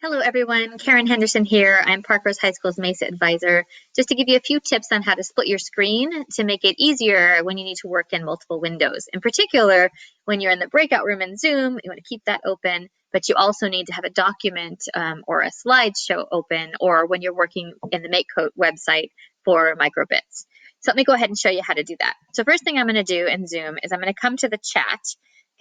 Hello everyone, Karen Henderson here. I'm Parkrose High School's MESA advisor. Just to give you a few tips on how to split your screen to make it easier when you need to work in multiple windows. In particular, when you're in the breakout room in Zoom, you want to keep that open, but you also need to have a document or a slideshow open, or when you're working in the MakeCode website for microbits. So let me go ahead and show you how to do that. So first thing I'm going to do in Zoom is I'm going to come to the chat,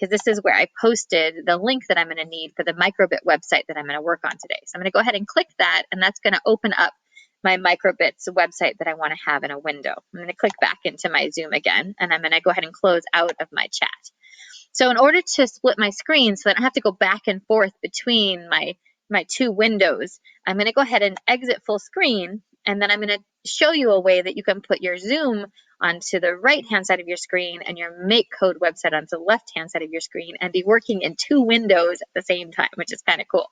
because this is where I posted the link that I'm going to need for the microbit website that I'm going to work on today. So I'm going to go ahead and click that, and that's going to open up my microbits website that I want to have in a window. I'm going to click back into my Zoom again, and I'm going to go ahead and close out of my chat. So in order to split my screen so I don't have to go back and forth between my two windows, I'm going to go ahead and exit full screen, and then I'm going to show you a way that you can put your Zoom onto the right-hand side of your screen and your MakeCode website onto the left-hand side of your screen and be working in two windows at the same time, which is kind of cool.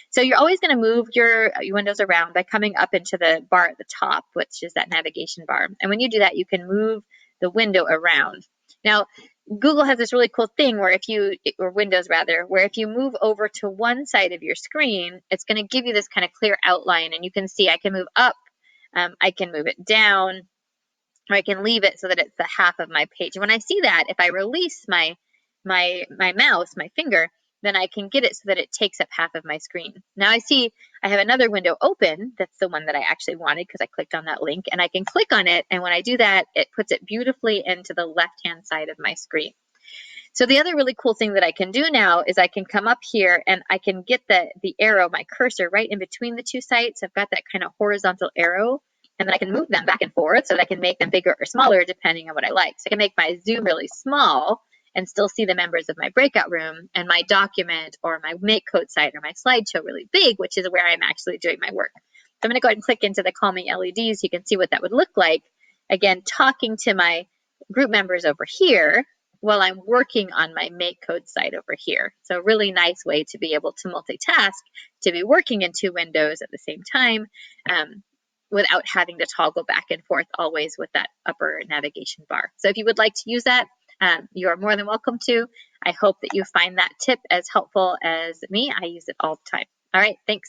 So you're always going to move your windows around by coming up into the bar at the top, which is that navigation bar. And when you do that, you can move the window around. Now, Google has this really cool thing where Windows rather, where if you move over to one side of your screen, it's going to give you this kind of clear outline, and you can see I can move up, I can move it down, or I can leave it so that it's the half of my page. And when I see that, if I release my mouse, my finger, then I can get it so that it takes up half of my screen. Now I see I have another window open. That's the one that I actually wanted because I clicked on that link, and I can click on it. And when I do that, it puts it beautifully into the left-hand side of my screen. So the other really cool thing that I can do now is I can come up here and I can get the arrow, my cursor, right in between the two sites. I've got that kind of horizontal arrow, and then I can move them back and forth so that I can make them bigger or smaller depending on what I like. So I can make my Zoom really small and still see the members of my breakout room, and my document or my MakeCode site or my slideshow really big, which is where I'm actually doing my work. So I'm going to go ahead and click into the Call Me LEDs so you can see what that would look like. Again, talking to my group members over here while I'm working on my MakeCode site over here. So a really nice way to be able to multitask, to be working in two windows at the same time, without having to toggle back and forth always with that upper navigation bar. So if you would like to use that, you are more than welcome to. I hope that you find that tip as helpful as me. I use it all the time. All right, thanks.